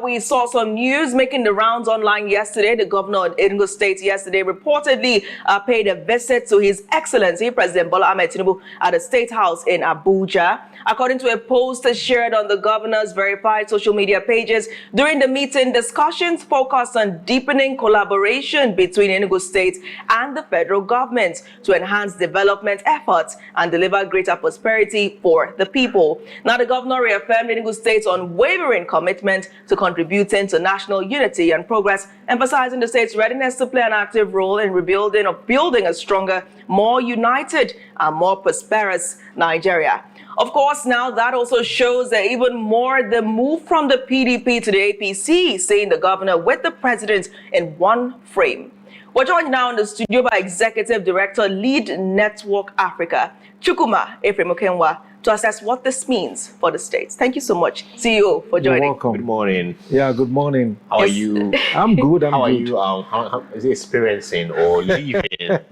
We saw some news making the rounds online yesterday. The governor of Enugu State yesterday reportedly paid a visit to His Excellency President Bola Ahmed Tinubu at the State House in Abuja. According to a post shared on the governor's verified social media pages, during the meeting, discussions focused on deepening collaboration between Enugu State and the federal government to enhance development efforts and deliver greater prosperity for the people. Now, the governor reaffirmed Enugu State's unwavering commitment to contributing to national unity and progress, emphasizing the state's readiness to play an active role in rebuilding or building a stronger, more united and more prosperous Nigeria. Of course, now that also shows that even more the move from the PDP to the APC, seeing the governor with the president in one frame. We're joined now in the studio by Executive Director, Lead Network Africa, Chukwuma Okenwa, to assess what this means for the states. Thank you so much, CEO, for joining. You're welcome. Good morning. Yeah, good morning. How are you? I'm good. How are you? How is it experiencing or living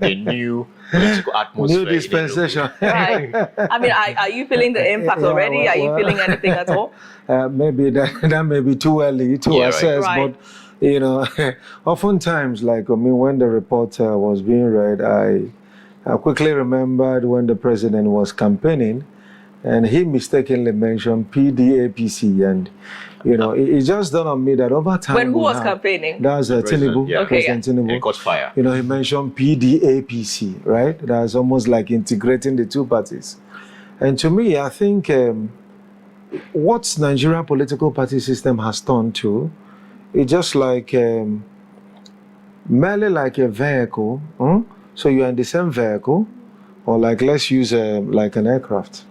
the new political atmosphere? New dispensation. Right. I mean, are you feeling the impact already? Are you feeling anything at all? Maybe that may be too early to assess, right. But you know, oftentimes, when the report was being read, I quickly remembered when the president was campaigning, and he mistakenly mentioned PDAPC, and it just dawned on me that over time. When who was campaigning? That's Tinubu, President Tinubu. He caught fire. He mentioned PDAPC, right? That's almost like integrating the two parties. And to me, I think what Nigeria political party system has turned to, it's just like merely like a vehicle. So you're in the same vehicle, or like let's use like an aircraft.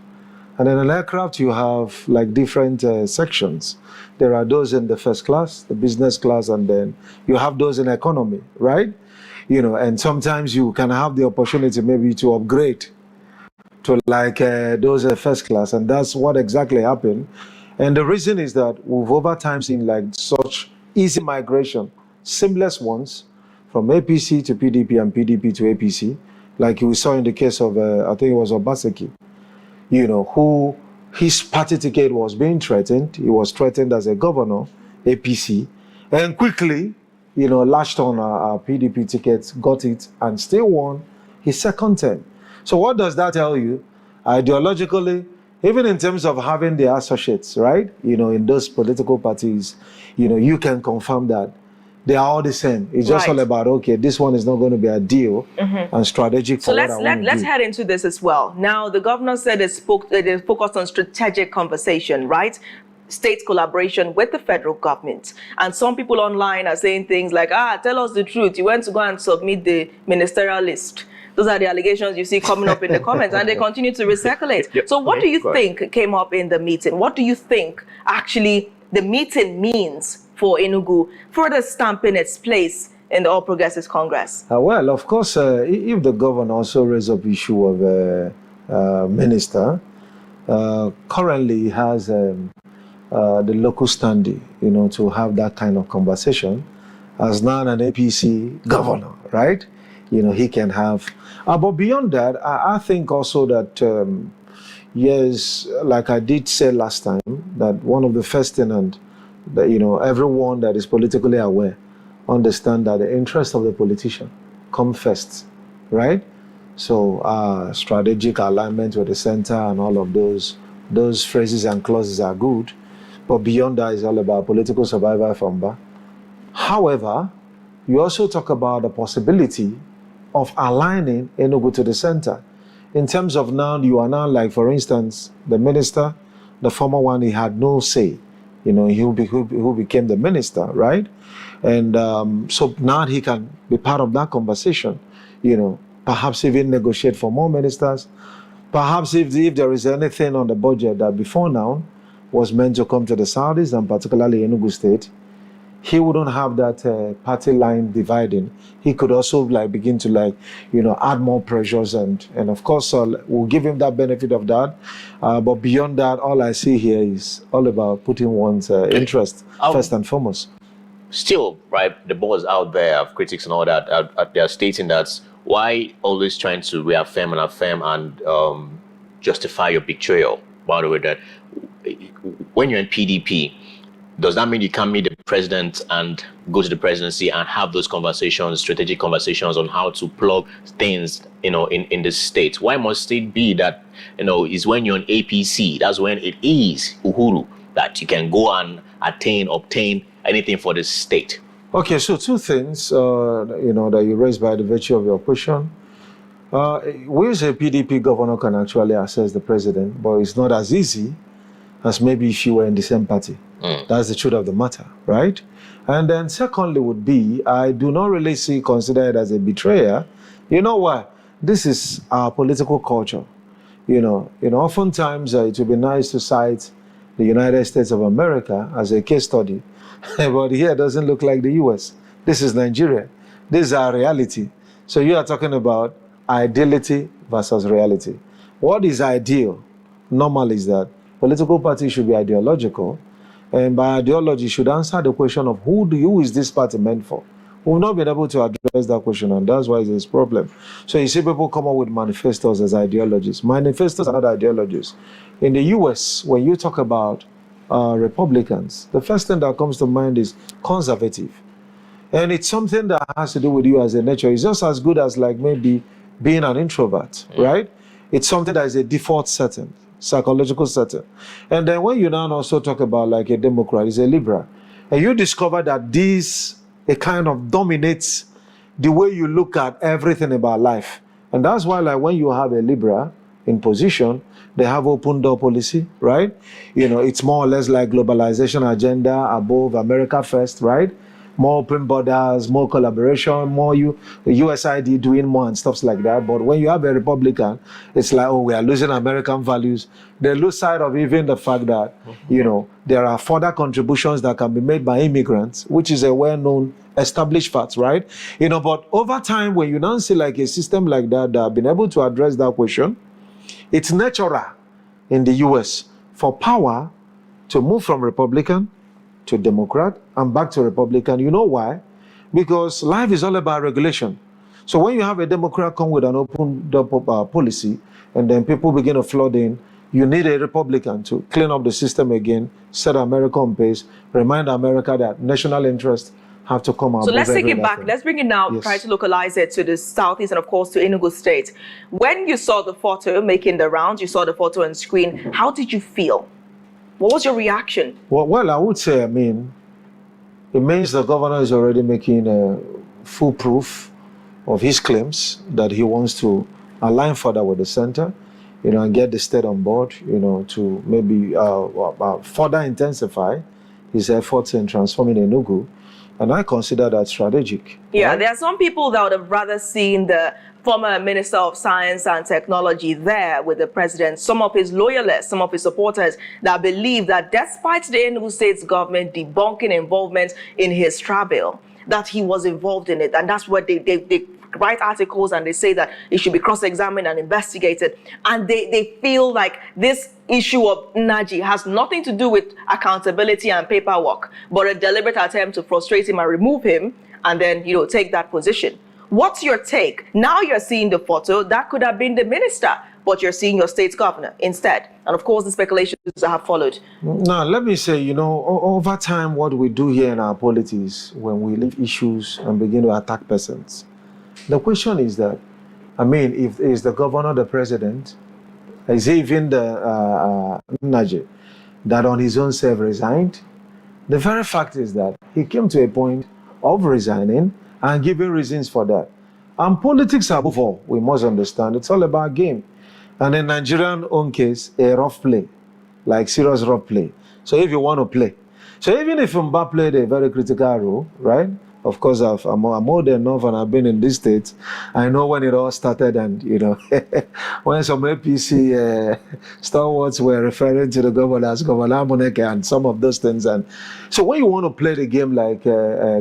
And in an aircraft, you have like different sections. There are those in the first class, the business class, and then you have those in economy, right? And sometimes you can have the opportunity maybe to upgrade to like those first class, and that's what exactly happened. And the reason is that we've over time seen like such easy migration, seamless ones, from APC to PDP and PDP to APC, like we saw in the case of, I think it was Obaseki, who his party ticket was being threatened. He was threatened as a governor, APC, and quickly, latched on a PDP ticket, got it, and still won his second term. So what does that tell you? Ideologically, even in terms of having the associates, right? In those political parties, you can confirm that they are all the same. It's just all about, okay, this one is not going to be a deal and strategic. So let's head into this as well. Now, the governor said they focused on strategic conversation, right? State collaboration with the federal government. And some people online are saying things like, tell us the truth. You went to go and submit the ministerial list. Those are the allegations you see coming up in the comments, and they continue to recirculate. Yep. So what do you think came up in the meeting? What do you think actually the meeting means for Enugu, further stamping its place in the All Progressives Congress? Well, of course, if the governor also raised up issue of minister, currently he has the local standing, to have that kind of conversation. As now an APC governor, right? He can have. But beyond that, I think also that, yes, like I did say last time, that one of the first things, and that, everyone that is politically aware understand that the interest of the politician come first, right? So strategic alignment with the center and all of those phrases and clauses are good. But beyond that, it's all about political survival from Mbah. However, you also talk about the possibility of aligning Enugu to the center. In terms of now, you are now like, for instance, the minister, the former one, he had no say, who became the minister, right? And so now he can be part of that conversation, perhaps even negotiate for more ministers. Perhaps if there is anything on the budget that before now was meant to come to the Saudis, and particularly Enugu State, he wouldn't have that party line dividing. He could also begin to add more pressures, and of course we'll give him that benefit of that. But beyond that, all I see here is all about putting one's interest first and foremost. Still, right, the ball is out there of critics and all that. They're stating that why always trying to reaffirm and justify your betrayal. By the way, that when you're in PDP, does that mean you can't meet the president and go to the presidency and have those conversations, strategic conversations on how to plug things, in the state? Why must it be that, is when you're on APC, that's when it is Uhuru, that you can go and obtain anything for the state? Okay, so two things, that you raised by the virtue of your question. We as a PDP governor can actually assess the president, but it's not as easy as maybe if you were in the same party. That's the truth of the matter, right? And then secondly would be, I do not really consider it as a betrayer. You know why? This is our political culture. Oftentimes it would be nice to cite the United States of America as a case study, but here it doesn't look like the US. This is Nigeria. This is our reality. So you are talking about ideality versus reality. What is ideal? Normal is that political parties should be ideological, and by ideology should answer the question of who is this party meant for? We've not been able to address that question, and that's why there's a problem. So you see people come up with manifestos as ideologies. Manifestos are not ideologies. In the US, when you talk about Republicans, the first thing that comes to mind is conservative. And it's something that has to do with you as a nature. It's just as good as like maybe being an introvert, right? It's something that is a default setting, psychological setting. And then when you now also talk about like a Democrat, it's a liberal. And you discover that it kind of dominates the way you look at everything about life. And that's why like when you have a liberal in position, they have open door policy, right? It's more or less like globalization agenda above America first, right? More open borders, more collaboration, more USID doing more and stuff like that. But when you have a Republican, it's like, we are losing American values. They lose sight of even the fact that, there are further contributions that can be made by immigrants, which is a well-known established fact, right? But over time, when you now see like a system like that have been able to address that question, it's natural in the US for power to move from Republican to Democrat and back to Republican. You know why? Because life is all about regulation. So when you have a Democrat come with an open door policy and then people begin to flood in, you need a Republican to clean up the system again, set America on pace, remind America that national interests have to come out. So let's take it back. Let's bring it now, Yes. try to localize it to the southeast and of course to Enugu State. When you saw the photo making the rounds, you saw the photo on screen, how did you feel? What was your reaction? Well, I would say, it means the governor is already making a full proof of his claims that he wants to align further with the center, and get the state on board, to maybe further intensify his efforts in transforming Enugu. And I consider that strategic. Yeah, right? there are some people that would have rather seen the former Minister of Science and Technology there with the president, some of his loyalists, some of his supporters that believe that despite the Enugu State's government debunking involvement in his travel, that he was involved in it. And that's what they write articles and they say that it should be cross-examined and investigated. And they feel like this issue of Naji has nothing to do with accountability and paperwork, but a deliberate attempt to frustrate him and remove him and then, take that position. What's your take? Now you're seeing the photo, that could have been the minister, but you're seeing your state's governor instead. And of course, the speculations that have followed. Now, let me say, over time, what we do here in our politics, when we leave issues and begin to attack persons, the question is that, if is the governor the president, is even the Naji that on his own self resigned? The very fact is that he came to a point of resigning and giving reasons for that. And politics above all, we must understand, it's all about game. And in Nigerian own case, a rough play, like serious rough play. So if you want to play. So even if Mbah played a very critical role, right? Of course, I'm old enough and I've been in this state. I know when it all started and, when some APC stalwarts were referring to the governor as Governor Amuneke and some of those things. And so when you want to play the game like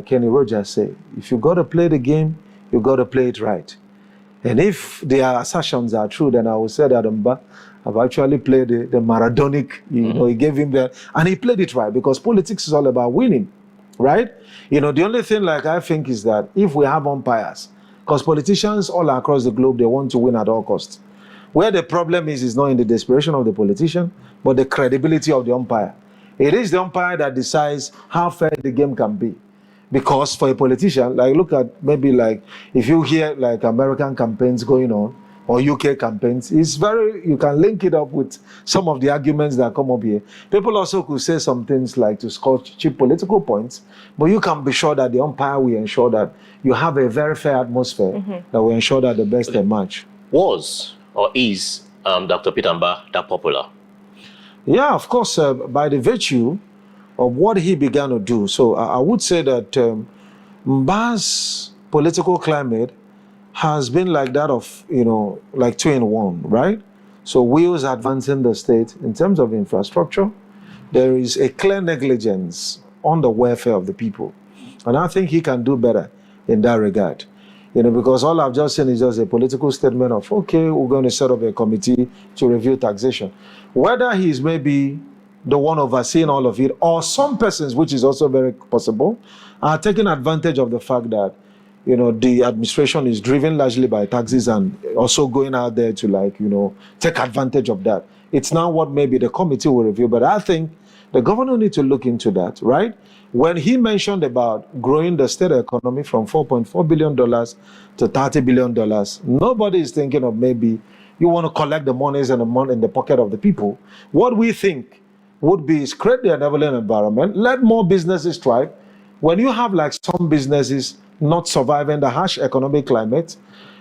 Kenny Rogers said, if you got to play the game, you got to play it right. And if their assertions are true, then I will say that Mbah have actually played the Maradonic, he gave him that, and he played it right because politics is all about winning. Right? The only thing I think is that if we have umpires, because politicians all across the globe, they want to win at all costs. Where the problem is not in the desperation of the politician, but the credibility of the umpire. It is the umpire that decides how fair the game can be. Because for a politician, like look at maybe like if you hear like American campaigns going on or UK campaigns, it's very, you can link it up with some of the arguments that come up here. People also could say some things like to score cheap political points, but you can be sure that the umpire will ensure that you have a very fair atmosphere that will ensure that the best emerge. Was or is Dr. Peter Mbah that popular? Yeah, of course, by the virtue of what he began to do. So I would say that Mbah's political climate has been like that of, like 2-in-1, right? So wheels advancing the state in terms of infrastructure. There is a clear negligence on the welfare of the people. And I think he can do better in that regard. Because all I've just seen is just a political statement of, okay, we're going to set up a committee to review taxation. Whether he's maybe the one overseeing all of it, or some persons, which is also very possible, are taking advantage of the fact that, the administration is driven largely by taxes and also going out there to take advantage of that. It's now what maybe the committee will review, but I think the governor needs to look into that, right? When he mentioned about growing the state economy from $4.4 billion to $30 billion, nobody is thinking of maybe you want to collect the monies and the money in the pocket of the people. What we think would be is create the enabling environment, let more businesses thrive. When you have like some businesses not surviving the harsh economic climate,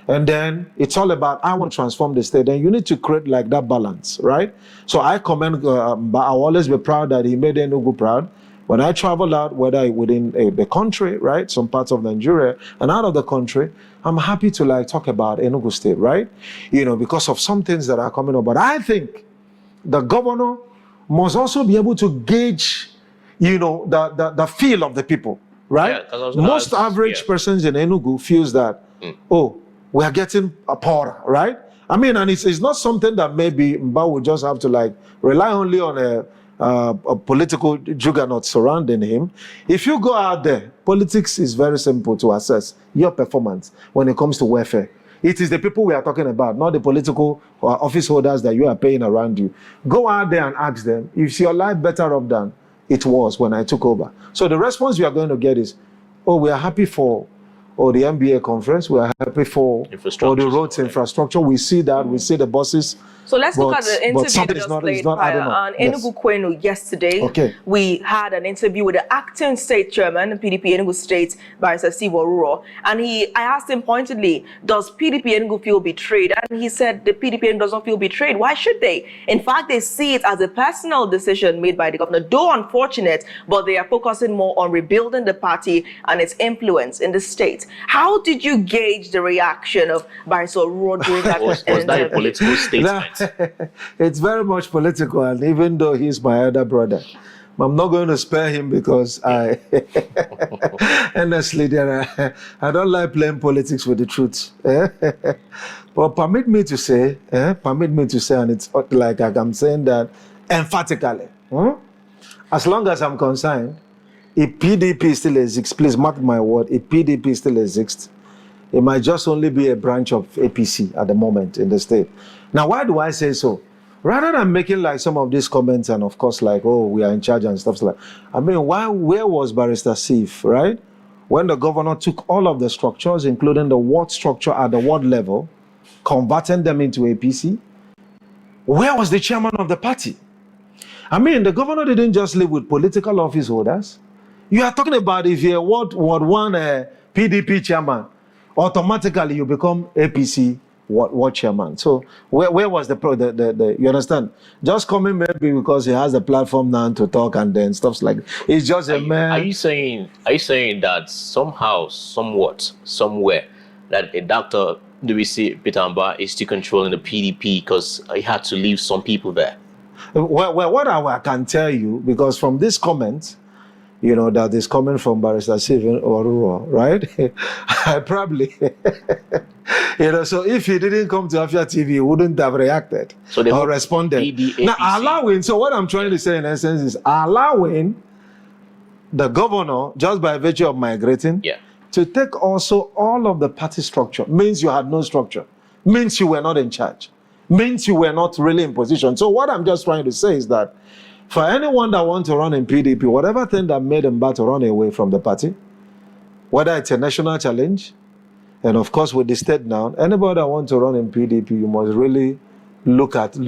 and then it's all about, I want to transform the state, then you need to create like that balance, right? So I commend, but I'll always be proud that he made Enugu proud. When I travel out, whether within the country, right, some parts of Nigeria, and out of the country, I'm happy to talk about Enugu State, right? Because of some things that are coming up. But I think the governor must also be able to gauge, the feel of the people, right? Yeah, most average persons in Enugu feels that, we are getting a power, right? I mean, and it's not something that maybe Mbah will just have to rely only on a political juggernaut surrounding him. If you go out there, politics is very simple to assess your performance when it comes to welfare. It is the people we are talking about, not the political office holders that you are paying around you. Go out there and ask them, is your life better off than it was when I took over? So the response we are going to get is, we are happy for the MBA conference, we are happy for all the roads infrastructure. We see that, we see the buses. So let's look at the interview that just played on Enugu Kwenu yesterday. Okay. We had an interview with the acting state chairman, PDP Enugu State, Barrister Steve Oruro. And I asked him pointedly, does PDP Enugu feel betrayed? And he said the PDP Enugu does not feel betrayed. Why should they? In fact, they see it as a personal decision made by the governor, though unfortunate, but they are focusing more on rebuilding the party and its influence in the state. How did you gauge the reaction of Barrister Oruro during that? Was that a political statement? It's very much political, and even though he's my elder brother, I'm not going to spare him because I honestly, I don't like playing politics with the truth. But permit me to say, and it's like I'm saying that emphatically. As long as I'm concerned, if PDP still exists, please mark my word, if PDP still exists, it might just only be a branch of APC at the moment in the state. Now, why do I say so? Rather than making some of these comments and of course we are in charge and stuff like, I mean, where was Barrister Sif, right? When the governor took all of the structures, including the ward structure at the ward level, converting them into APC, where was the chairman of the party? I mean, the governor didn't just live with political office holders. You are talking about if you're Ward 1 PDP chairman, automatically you become APC ward chairman. So where was the you understand? Just coming maybe because he has a platform now to talk and then stuff like that. It's just a man. Are you saying that somehow, somewhat, somewhere, that a Dr. Peter Mbah is still controlling the PDP because he had to leave some people there? Well, what I can tell you, because from this comment, that is coming from Barrister Stephen Oruro, right? I probably, so if he didn't come to Afia TV, he wouldn't have reacted or responded. Now, allowing, so what I'm trying to say in essence is allowing the governor, just by virtue of migrating, to take also all of the party structure means you had no structure, means you were not in charge, means you were not really in position. So what I'm just trying to say is that For anyone that wants to run in PDP, whatever thing that made Mbah to run away from the party, whether it's a national challenge, and of course with the state now, anybody that wants to run in PDP, you must really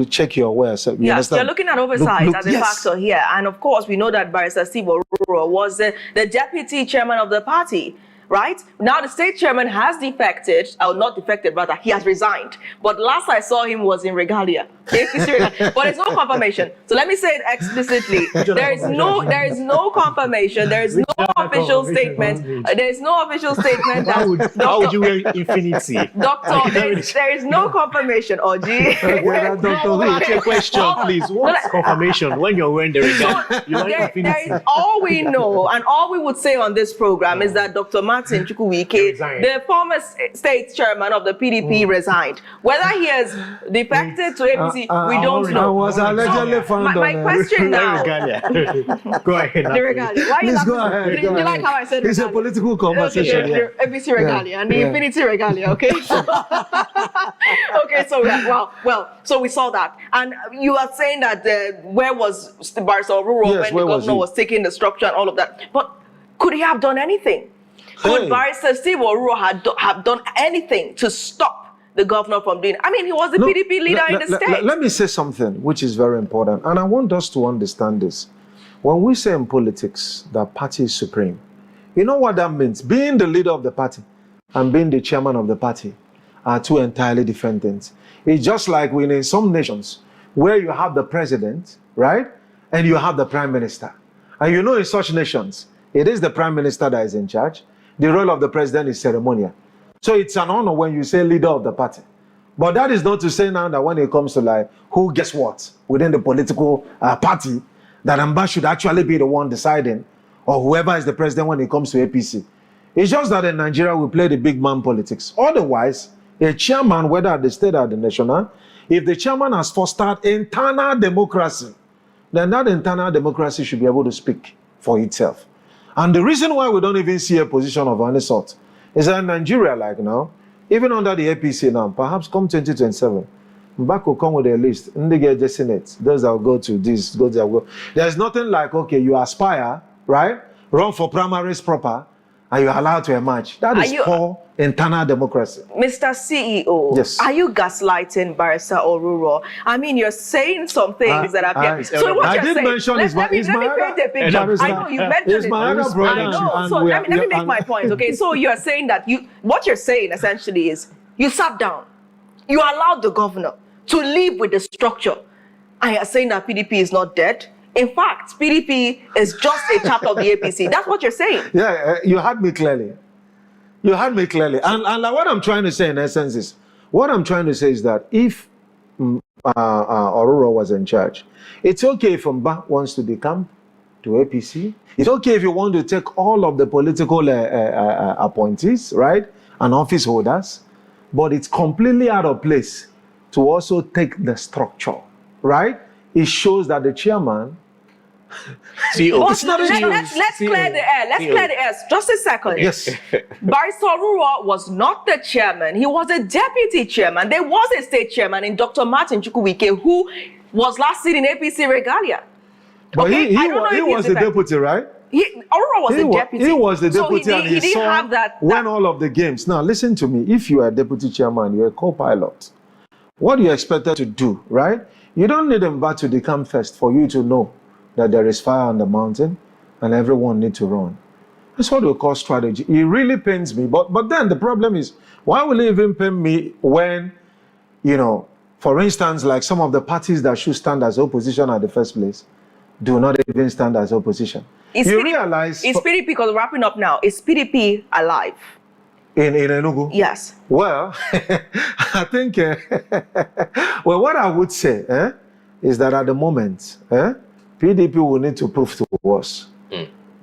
check your wares. Yes, you're looking at oversight as a factor here. And of course, we know that Barrister Steve Oruro was the deputy chairman of the party. Right? Now the state chairman has defected, or not defected, rather, he has resigned. But last I saw him was in regalia. But there's no confirmation. So let me say it explicitly. There is no confirmation. There is no official statement. There is no official statement that how would you wear infinity? Doctor, there is no confirmation, Oji. Ask a question, please. What's confirmation when you're wearing the regalia? There is all we know, and all we would say on this program is that Dr. Martin Chukwuma, the former state chairman of the PDP, resigned. Whether he has defected to APC, we don't know. Was allegedly found my question now. Go ahead. The regalia. Why Please go ahead. You like how I said it's a political conversation. Okay, APC regalia and the infinity regalia. Okay. Okay. So so we saw that, and you are saying that where was Barrister Oruro when the governor was taking the structure and all of that? But could he have done anything? Could Barrister Steve Oruro have done anything to stop the governor from doing it? I mean, he was the PDP leader in the state. Let me say something which is very important, and I want us to understand this. When we say in politics that party is supreme, you know what that means? Being the leader of the party and being the chairman of the party are two entirely different things. It's just like in some nations where you have the president, right? And you have the prime minister. And you know in such nations, it is the prime minister that is in charge. The role of the president is ceremonial. So it's an honor when you say leader of the party. But that is not to say now that when it comes to like who gets what within the political party, that Mbah should actually be the one deciding, or whoever is the president when it comes to APC. It's just that in Nigeria we play the big man politics. Otherwise, a chairman, whether at the state or the national, if the chairman has fostered internal democracy, then that internal democracy should be able to speak for itself. And the reason why we don't even see a position of any sort is that in Nigeria, like now, even under the APC now, perhaps come 2027, Mbah will come with a list. The Senate, those that will go to this, those that will go. There's nothing like, okay, you aspire, right? Run for primaries proper, and you're allowed to emerge. That is poor internal democracy. Mr. CEO, yes. Are you gaslighting Barrister Oruro? I mean, you're saying some things that are... So what you're saying... Let me paint a picture. I know you mentioned it. I know. So let me make my point, okay? So you're saying that what you're saying essentially is you sat down, you allowed the governor to live with the structure, and you're saying that PDP is not dead. In fact, PDP is just a chapter of the APC. That's what you're saying. Yeah, you heard me clearly. You heard me clearly. And like what I'm trying to say in essence is, what I'm trying to say is that if Oruro was in charge, it's okay if Mbah wants to decamp to APC. It's okay if you want to take all of the political appointees, right, and office holders, but it's completely out of place to also take the structure, right? It shows that the chairman... Let's clear the air. Let's clear the air. Just a second. Yes. Barrister Oruro was not the chairman. He was a deputy chairman. There was a state chairman in Dr. Martin Chukwuma, who was last seen in APC regalia. But okay? he was the deputy, right? Oruro was the deputy. He was the deputy, so and he didn't saw have that won all of the games. Now, listen to me. If you are a deputy chairman, you're a co-pilot. What you expected to do, right? You don't need Mbah to decamp first for you to know that there is fire on the mountain and everyone needs to run. That's what we call strategy. It really pains me. But then the problem is, why will it even pain me when, you know, for instance, like some of the parties that should stand as opposition at the first place do not even stand as opposition. Realize... Is PDP, because wrapping up now, is PDP alive? In Enugu? Yes. Well, I think, well, what I would say is that at the moment, PDP will need to prove to us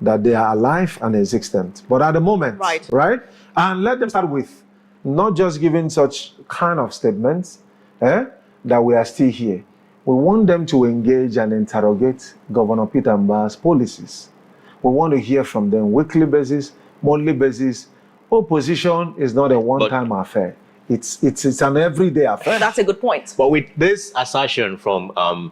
that they are alive and existent. But at the moment, right? And let them start with not just giving such kind of statements that we are still here. We want them to engage and interrogate Governor Peter Mbah's policies. We want to hear from them weekly basis, monthly basis. Opposition is not a one-time affair. It's an everyday affair. That's a good point. But with this assertion from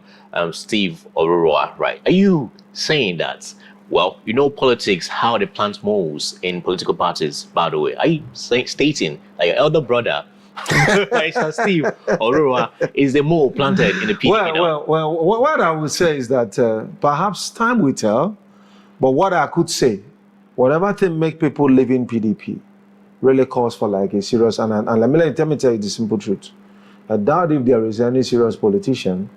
Steve Ororoa, right? Are you saying that, well, you know politics, how they plant moles in political parties, by the way? Are you stating that your elder brother, Mr. Steve Ororoa, is the mole planted in the PDP now? Well, what I would say is that perhaps time will tell, but what I could say, whatever thing make people live in PDP really calls for like a serious, and let me tell you the simple truth. I doubt if there is any serious politician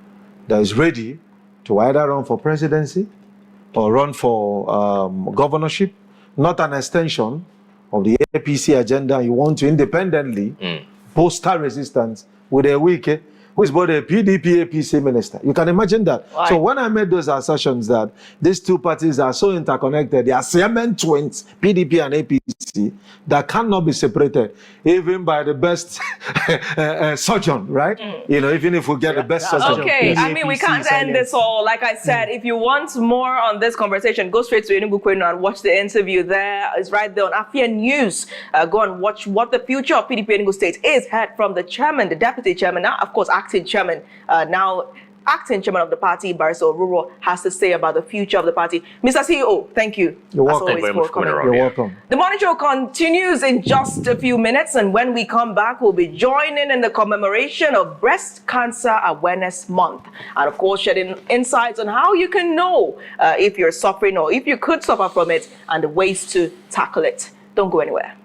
that is ready to either run for presidency or run for governorship, not an extension of the APC agenda. You want to independently poster resistance with a Wike, who is both a PDP APC minister. You can imagine that. Why? So when I made those assertions that these two parties are so interconnected, they are cement twins, PDP and APC, that cannot be separated, even by the best surgeon, right? You know, even if we get the best surgeon. Okay, I mean, we can't end this all. Like I said, if you want more on this conversation, go straight to Enugu and watch the interview there. It's right there on Afia News. Go and watch what the future of PDP Enugu State is. Heard from the chairman, the deputy chairman, now, of course, acting chairman, acting chairman of the party, Barrister Ororo, has to say about the future of the party. Mr. CEO, thank you. You're welcome. Thank you very much for coming around. You're welcome. The Morning Show continues in just a few minutes, and when we come back, we'll be joining in the commemoration of Breast Cancer Awareness Month. And of course, shedding insights on how you can know if you're suffering or if you could suffer from it and the ways to tackle it. Don't go anywhere.